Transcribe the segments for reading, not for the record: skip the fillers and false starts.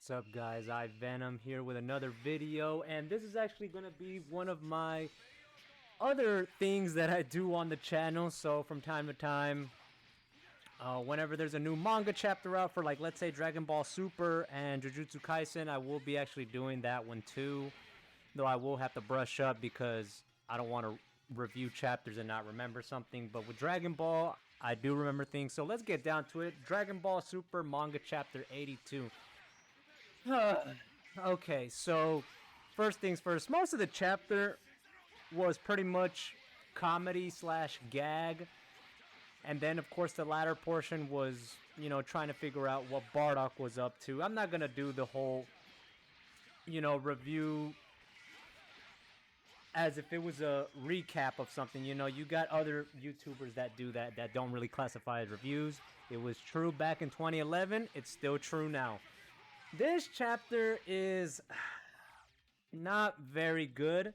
What's up, guys? I Venom here with another video, and this is actually going to be one of my other things that I do on the channel. So from time to time, whenever there's a new manga chapter out for, like, let's say Dragon Ball Super and Jujutsu Kaisen, I will be actually doing that one too, though I will have to brush up because I don't want to review chapters and not remember something. But with Dragon Ball, I do remember things, so let's get down to it. Dragon Ball Super manga chapter 82. Okay, so first things first, most of the chapter was pretty much comedy slash gag, and then of course the latter portion was, you know, trying to figure out what Bardock was up to. I'm not gonna do the whole, you know, review as if it was a recap of something. You know, you got other YouTubers that do that don't really classify as reviews. It was true back in 2011, it's still true now. This chapter is not very good,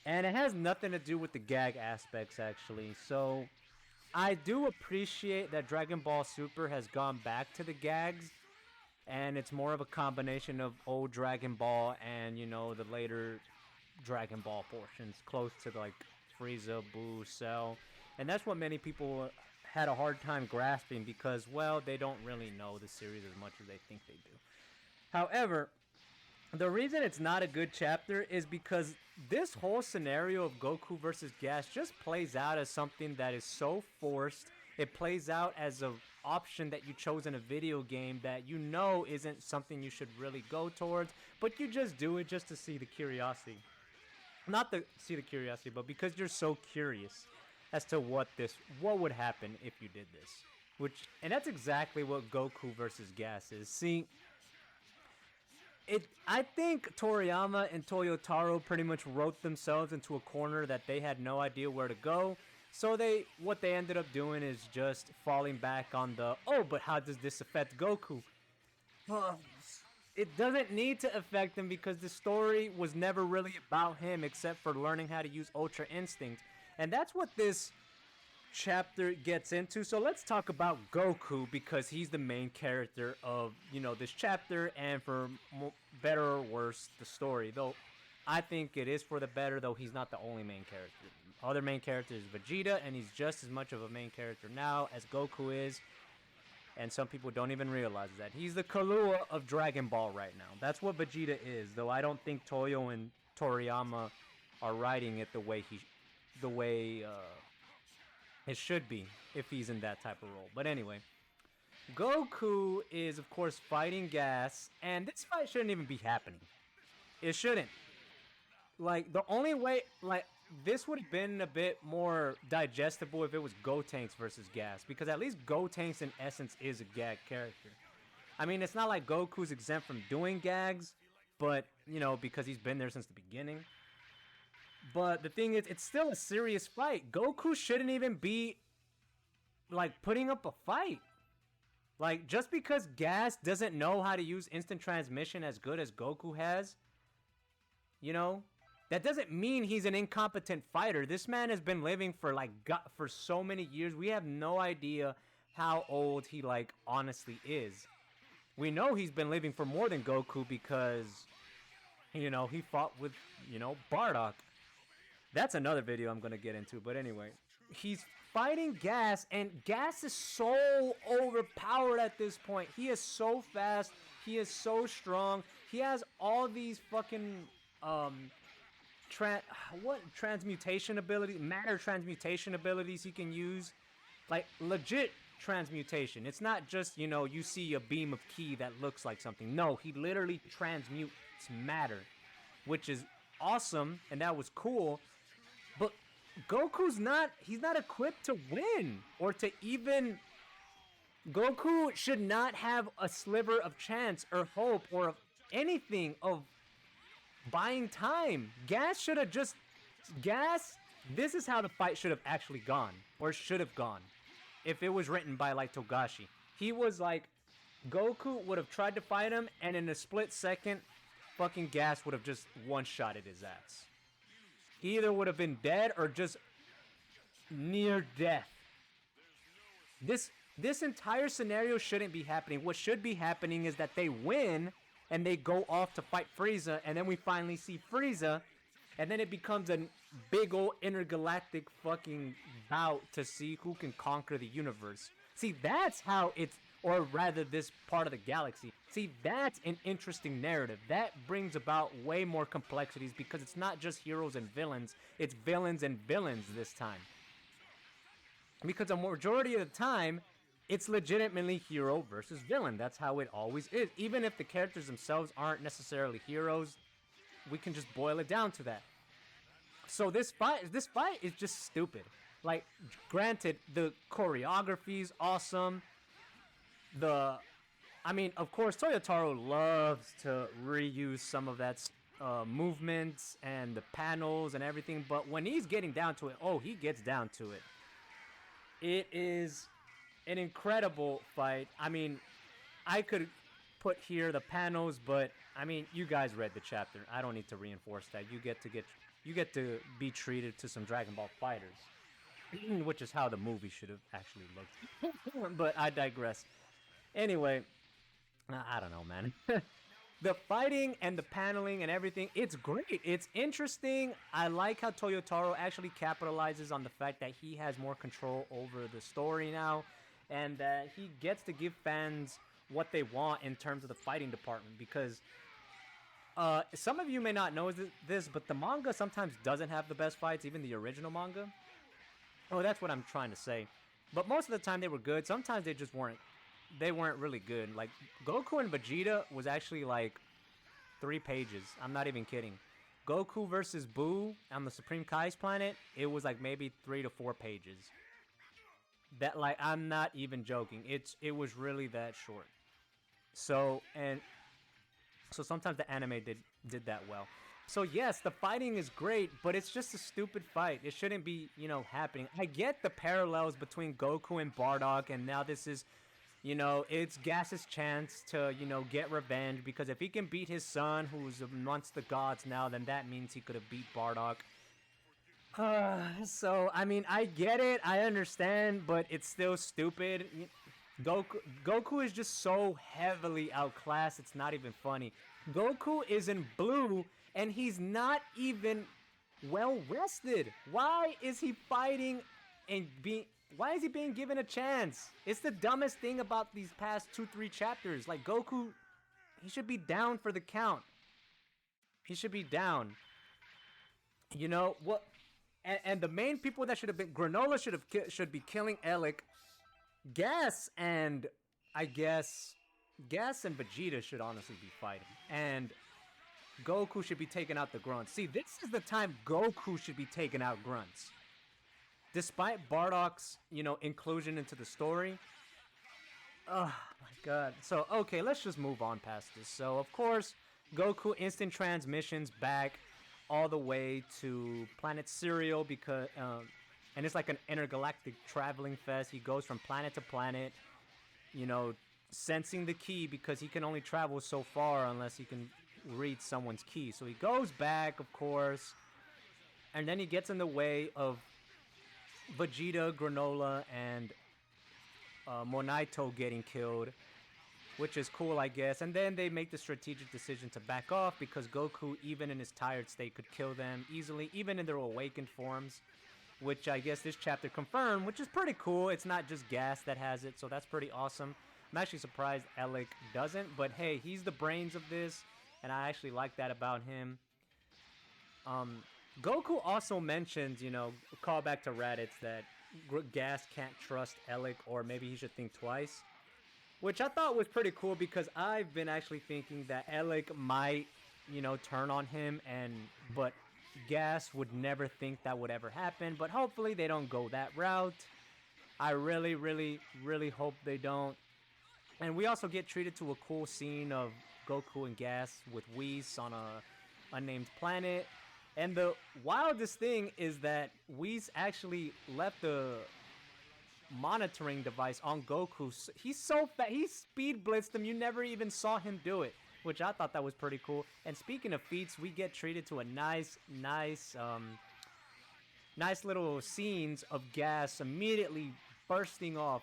and it has nothing to do with the gag aspects, actually. So I do appreciate that Dragon Ball Super has gone back to the gags, and it's more of a combination of old Dragon Ball and, you know, the later Dragon Ball portions, close to like Frieza, Buu, Cell. And that's what many people had a hard time grasping because, well, they don't really know the series as much as they think they do. However, the reason it's not a good chapter is because this whole scenario of Goku versus Gas just plays out as something that is so forced. It plays out as an option that you chose in a video game that you know isn't something you should really go towards, but you just do it just to see the curiosity. Not to see the curiosity, but because you're so curious as to what would happen if you did this. And that's exactly what Goku versus Gas is. See, I think Toriyama and Toyotaro pretty much wrote themselves into a corner that they had no idea where to go. So what they ended up doing is just falling back on the, oh, but how does this affect Goku? It doesn't need to affect him because the story was never really about him except for learning how to use Ultra Instinct. And that's what this chapter gets into. So let's talk about Goku because he's the main character of, you know, this chapter, and for better or worse, the story. Though I think it is for the better, though he's not the only main character. Other main character is Vegeta, and he's just as much of a main character now as Goku is. And some people don't even realize that. He's the Kahlua of Dragon Ball right now. That's what Vegeta is, though I don't think Toyo and Toriyama are writing it the way it should be if he's in that type of role. But anyway, Goku is, of course, fighting Gas, and this fight shouldn't even be happening. It shouldn't. Like, the only way, like, this would have been a bit more digestible if it was Gotenks versus Gas, because at least Gotenks in essence is a gag character. I mean, it's not like Goku's exempt from doing gags, but, you know, because he's been there since the beginning. But the thing is, it's still a serious fight. Goku shouldn't even be, like, putting up a fight. Like, just because Gas doesn't know how to use instant transmission as good as Goku has, you know, that doesn't mean he's an incompetent fighter. This man has been living for, like, for so many years. We have no idea how old he, like, honestly is. We know he's been living for more than Goku because, you know, he fought with, you know, Bardock. That's another video I'm going to get into, but anyway. He's fighting Gas, and Gas is so overpowered at this point. He is so fast. He is so strong. He has all these fucking, transmutation ability, matter transmutation abilities he can use. Like, legit transmutation. It's not just, you know, you see a beam of ki that looks like something. No, he literally transmutes matter, which is awesome, and that was cool. But Goku's he's not equipped to win, or to even, Goku should not have a sliver of chance or hope or of anything of buying time. Gas should have just, this is how the fight should have actually gone, or should have gone, if it was written by, like, Togashi. He was like, Goku would have tried to fight him, and in a split second, fucking Gas would have just one-shotted his ass. He either would have been dead or just near death. This entire scenario shouldn't be happening. What should be happening is that they win, and they go off to fight Frieza, and then we finally see Frieza, and then it becomes a big old intergalactic fucking bout to see who can conquer the universe. See, that's how it's, or rather this part of the galaxy. See, that's an interesting narrative. That brings about way more complexities because it's not just heroes and villains, it's villains and villains this time. Because a majority of the time, it's legitimately hero versus villain. That's how it always is. Even if the characters themselves aren't necessarily heroes, we can just boil it down to that. So this fight is just stupid. Like, granted, the choreography is awesome. I mean, of course, Toyotaro loves to reuse some of that movements and the panels and everything. But when he's getting down to it, oh, he gets down to it. It is an incredible fight. I mean, I could put here the panels, but I mean, you guys read the chapter. I don't need to reinforce that. You get to be treated to some Dragon Ball fighters, which is how the movie should have actually looked. But I digress. Anyway, I don't know, man. The fighting and the paneling and everything, it's great. It's interesting. I like how Toyotaro actually capitalizes on the fact that he has more control over the story now, and that he gets to give fans what they want in terms of the fighting department, because some of you may not know this, but the manga sometimes doesn't have the best fights, even the original manga. Oh, that's what I'm trying to say. But most of the time they were good. Sometimes they just weren't. They weren't really good. Like, Goku and Vegeta was actually like 3 pages. I'm not even kidding. Goku versus Buu on the Supreme Kai's planet, it was like maybe 3 to 4 pages. That, like, I'm not even joking. It was really that short. So sometimes the anime did that well. So yes, the fighting is great, but it's just a stupid fight. It shouldn't be, happening. I get the parallels between Goku and Bardock, and now this is, it's Gas's chance to, get revenge, because if he can beat his son, who's amongst the gods now, then that means he could have beat Bardock. So, I mean, I get it, I understand, but it's still stupid. Goku is just so heavily outclassed, it's not even funny. Goku is in blue, and he's not even well rested. Why is he fighting and why is he being given a chance? It's the dumbest thing about these past 2-3 chapters. Like, Goku, he should be down for the count. He should be down. You know what? And the main people that should have been, Granolah should be killing Elec. Gas and Vegeta should honestly be fighting, and Goku should be taking out the grunts. See, this is the time Goku should be taking out grunts. Despite Bardock's, inclusion into the story. Oh my god. So, okay, let's just move on past this. So, of course, Goku instant transmissions back all the way to Planet Cereal, because and it's like an intergalactic traveling fest. He goes from planet to planet, sensing the key, because he can only travel so far unless he can read someone's key. So he goes back, of course, and then he gets in the way of Vegeta, Granolah, and Monaito getting killed, which is cool, I guess. And then they make the strategic decision to back off, because Goku, even in his tired state, could kill them easily, even in their awakened forms, which I guess this chapter confirmed, which is pretty cool. It's not just Gas that has it, so that's pretty awesome. I'm actually surprised Elec doesn't, but hey, he's the brains of this, and I actually like that about him. Goku also mentions, call back to Raditz, that Gas can't trust Elec, or maybe he should think twice, which I thought was pretty cool, because I've been actually thinking that Elec might, turn on him, but Gas would never think that would ever happen, but hopefully they don't go that route. I really, really, really hope they don't. And we also get treated to a cool scene of Goku and Gas with Whis on a unnamed planet. And the wildest thing is that Whis actually left the monitoring device on Goku. He's so fat, he speed blitzed him, you never even saw him do it, which I thought that was pretty cool. And speaking of feats, we get treated to a nice little scenes of Gas immediately bursting off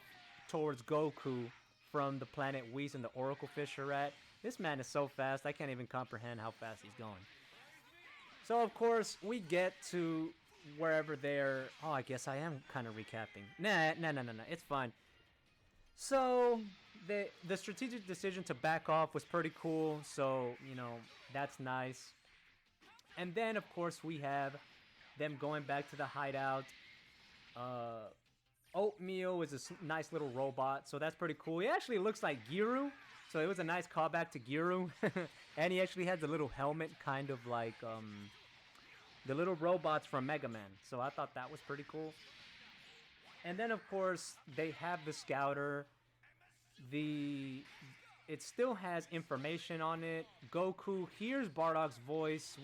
towards Goku from the planet Whis and the Oracle Fish are at. This man is so fast, I can't even comprehend how fast he's going. So, of course, we get to wherever they're... Oh, I guess I am kind of recapping. Nah, it's fine. So, the strategic decision to back off was pretty cool. So, you know, that's nice. And then, of course, we have them going back to the hideout. Oatmeal is a nice little robot, so that's pretty cool. He actually looks like Giru, so it was a nice callback to Giru. And he actually has the little helmet, kind of like the little robots from Mega Man. So I thought that was pretty cool. And then, of course, they have the Scouter. It still has information on it. Goku hears Bardock's voice,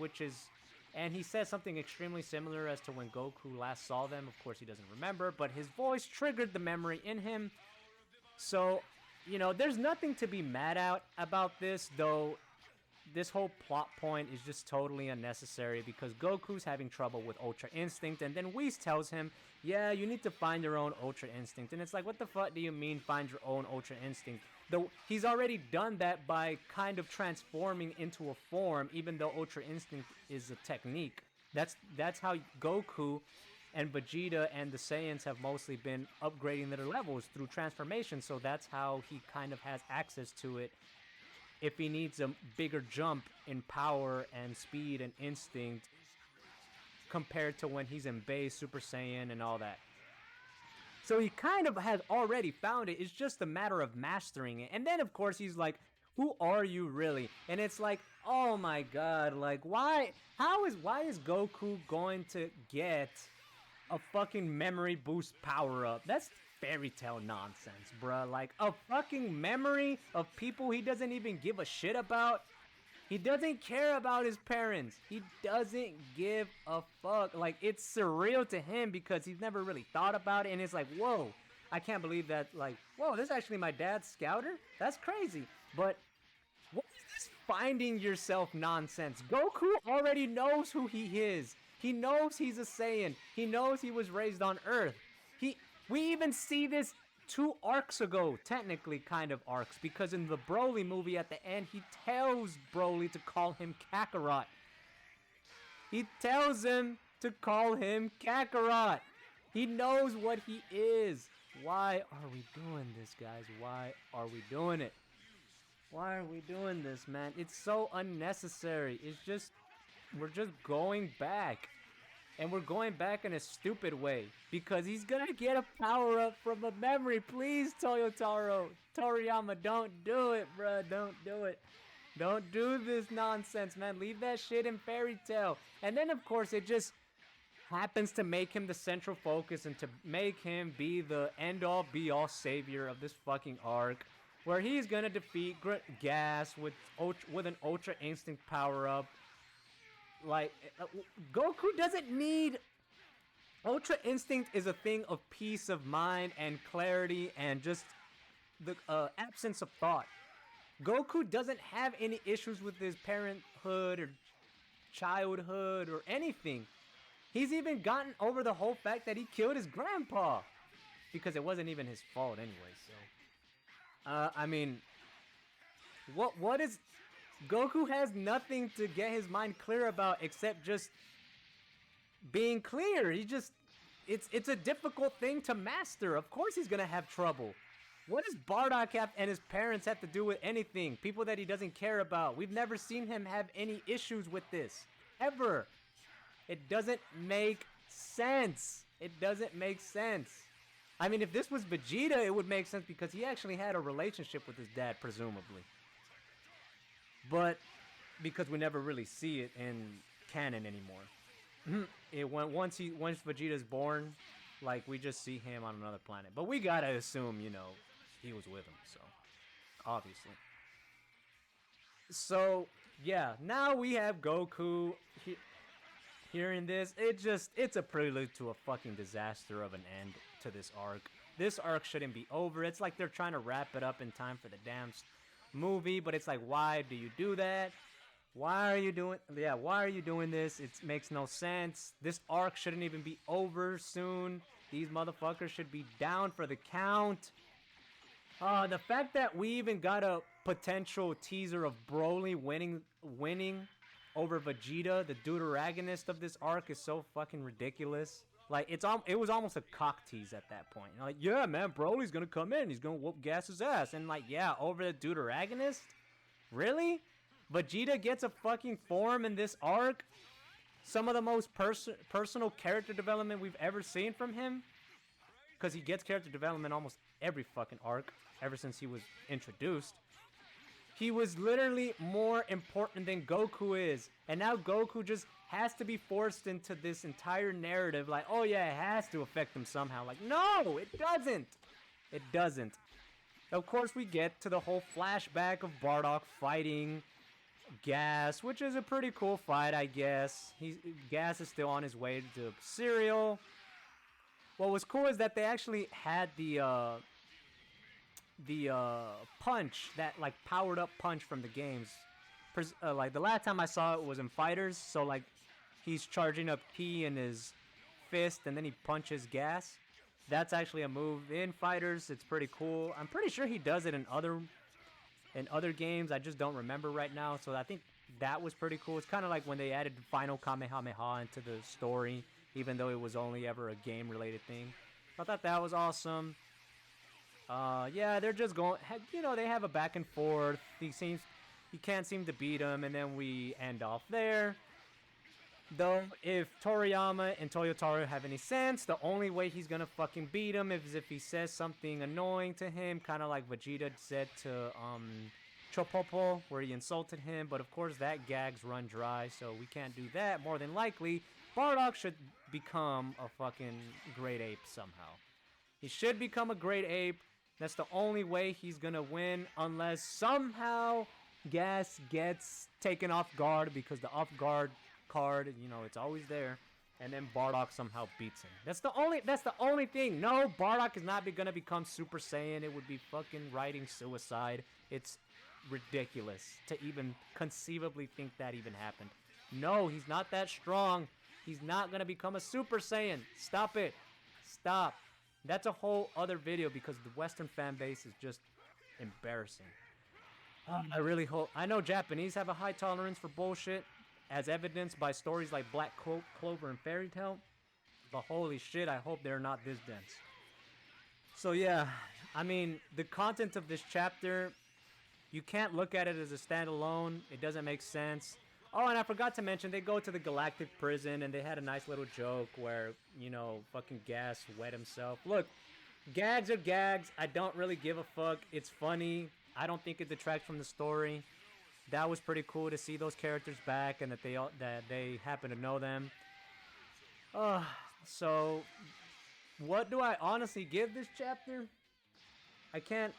and he says something extremely similar as to when Goku last saw them. Of course, he doesn't remember, but his voice triggered the memory in him. So, you know, there's nothing to be mad at about this, though. This whole plot point is just totally unnecessary because Goku's having trouble with Ultra Instinct, and then Whis tells him, yeah, you need to find your own Ultra Instinct. And it's like, what the fuck do you mean find your own Ultra Instinct? Though he's already done that by kind of transforming into a form, even though Ultra Instinct is a technique. That's how Goku and Vegeta and the Saiyans have mostly been upgrading their levels through transformation, so that's how he kind of has access to it if he needs a bigger jump in power and speed and instinct compared to when he's in base Super Saiyan and all that. So he kind of has already found it. It's just a matter of mastering it. And then, of course, he's like, who are you really? And it's like, oh my god, like, why is Goku going to get a fucking memory boost power-up? That's fairy tale nonsense, bruh. Like, a fucking memory of people he doesn't even give a shit about. He doesn't care about his parents. He doesn't give a fuck. Like, it's surreal to him because he's never really thought about it. And it's like, whoa, I can't believe that. Like, whoa, this is actually my dad's Scouter? That's crazy. But what is this finding yourself nonsense? Goku already knows who he is. He knows he's a Saiyan. He knows he was raised on Earth. We even see this 2 arcs ago, technically kind of arcs, because in the Broly movie at the end, he tells Broly to call him Kakarot. He tells him to call him Kakarot. He knows what he is. Why are we doing this, guys? Why are we doing it? Why are we doing this, man? It's so unnecessary. We're just going back. And we're going back in a stupid way. Because he's gonna get a power-up from a memory. Please, Toyotaro. Toriyama, don't do it, bruh. Don't do it. Don't do this nonsense, man. Leave that shit in Fairy Tail. And then, of course, it just happens to make him the central focus and to make him be the end-all, be-all savior of this fucking arc. Where he's gonna defeat Gas with an Ultra Instinct power-up. Like, Goku doesn't need... Ultra Instinct is a thing of peace of mind and clarity and just the absence of thought. Goku doesn't have any issues with his parenthood or childhood or anything. He's even gotten over the whole fact that he killed his grandpa. Because it wasn't even his fault anyway, so... I mean... What is... Goku has nothing to get his mind clear about except just being clear. It's a difficult thing to master. Of course he's gonna have trouble. What does Bardock and his parents have to do with anything? People that he doesn't care about. We've never seen him have any issues with this. Ever. It doesn't make sense. It doesn't make sense. I mean, if this was Vegeta, it would make sense because he actually had a relationship with his dad, presumably. But because we never really see it in canon anymore. Once Vegeta's born, like, we just see him on another planet. But we gotta assume, you know, he was with him, so obviously. So yeah, now we have Goku hearing this. It's a prelude to a fucking disaster of an end to this arc. This arc shouldn't be over. It's like they're trying to wrap it up in time for the damn movie, but it's like, why do you do that? Why are you doing this? It makes no sense. This arc shouldn't even be over soon. These motherfuckers should be down for the count. The fact that we even got a potential teaser of Broly winning over Vegeta, the deuteragonist of this arc, is so fucking ridiculous. Like, it was almost a cock tease at that point. Like, yeah, man, Broly's gonna come in, he's gonna whoop Gas's ass, and like, yeah, over the deuteragonist? Really? Vegeta gets a fucking form in this arc? Some of the most personal character development we've ever seen from him? Because he gets character development almost every fucking arc, ever since he was introduced. He was literally more important than Goku is. And now Goku just has to be forced into this entire narrative. Like, oh yeah, it has to affect him somehow. Like, no, it doesn't. It doesn't. Of course, we get to the whole flashback of Bardock fighting Gas, which is a pretty cool fight, I guess. Gas is still on his way to cereal. What was cool is that they actually had the punch, that like powered up punch from the games. Like the last time I saw it was in Fighters, so like he's charging up Ki in his fist and then he punches Gas. That's actually a move in Fighters. It's pretty cool. I'm pretty sure he does it in other games. I just don't remember right now. So I think that was pretty cool. It's kind of like when they added Final Kamehameha into the story, even though it was only ever a game-related thing. I thought that was awesome. Yeah, they're just going, you know, they have a back and forth. He can't seem to beat him, and then we end off there. Though, if Toriyama and Toyotaro have any sense, the only way he's gonna fucking beat him is if he says something annoying to him, kind of like Vegeta said to, Chopopo, where he insulted him, but of course that gags run dry, so we can't do that. More than likely, Bardock should become a fucking great ape somehow. He should become a great ape. That's the only way he's gonna win, unless somehow Gas gets taken off guard, because the off guard card, you know, it's always there, and then Bardock somehow beats him. That's the only thing. No, Bardock is not gonna become Super Saiyan. It would be fucking writing suicide. It's ridiculous to even conceivably think that even happened. No, he's not that strong. He's not gonna become a Super Saiyan. Stop it. Stop. That's a whole other video, because the Western fan base is just embarrassing. I really hope... I know Japanese have a high tolerance for bullshit, as evidenced by stories like Black Clover and Fairy Tail. But holy shit, I hope they're not this dense. So yeah, I mean, the content of this chapter, you can't look at it as a standalone. It doesn't make sense. Oh, and I forgot to mention, they go to the Galactic Prison, and they had a nice little joke where, you know, fucking Gas wet himself. Look, gags are gags. I don't really give a fuck. It's funny. I don't think it detracts from the story. That was pretty cool to see those characters back, and that they happen to know them. So, what do I honestly give this chapter?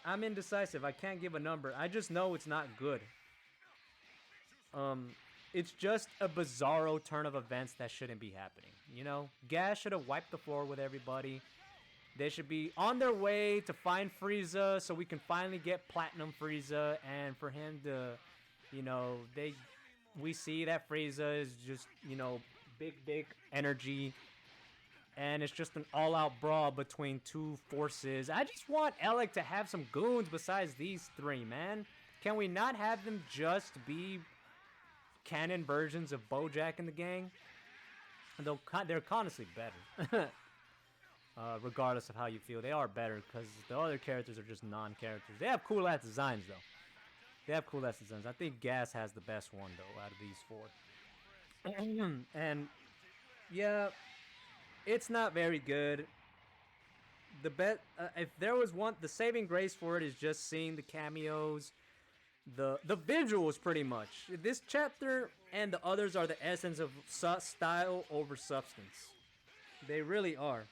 I'm indecisive. I can't give a number. I just know it's not good. It's just a bizarro turn of events that shouldn't be happening. You know, Gas should have wiped the floor with everybody. They should be on their way to find Frieza, so we can finally get Platinum Frieza, and for him to, you know, we see that Frieza is just, you know, big energy, and it's just an all-out brawl between two forces. I just want Alec to have some goons besides these three, man. Can we not have them just be canon versions of Bojack and the gang? They're honestly better. Regardless of how you feel, they are better, because the other characters are just non-characters. They have cool-ass designs, though. They have cool-ass designs. I think Gas has the best one, though, out of these four. And, yeah, it's not very good. If there was one, the saving grace for it is just seeing the cameos, the visuals, pretty much. This chapter and the others are the essence of style over substance. They really are.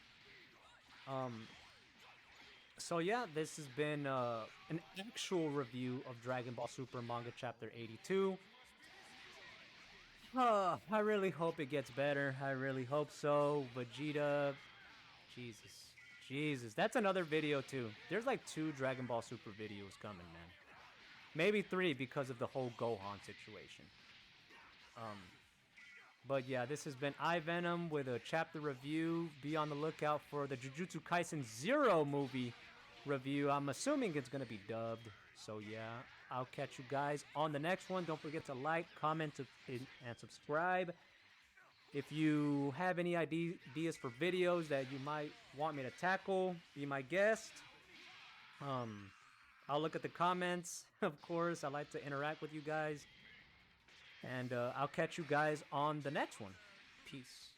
So yeah, this has been an actual review of Dragon Ball Super Manga Chapter 82. I really hope it gets better. I really hope so. Vegeta, Jesus, that's another video too. There's like 2 Dragon Ball Super videos coming, man. Maybe 3 because of the whole Gohan situation. But yeah, this has been iVenom with a chapter review. Be on the lookout for the Jujutsu Kaisen 0 movie review. I'm assuming it's going to be dubbed. So yeah. I'll catch you guys on the next one. Don't forget to like, comment, and subscribe. If you have any ideas for videos that you might want me to tackle, be my guest. I'll look at the comments, of course. I like to interact with you guys. And I'll catch you guys on the next one. Peace.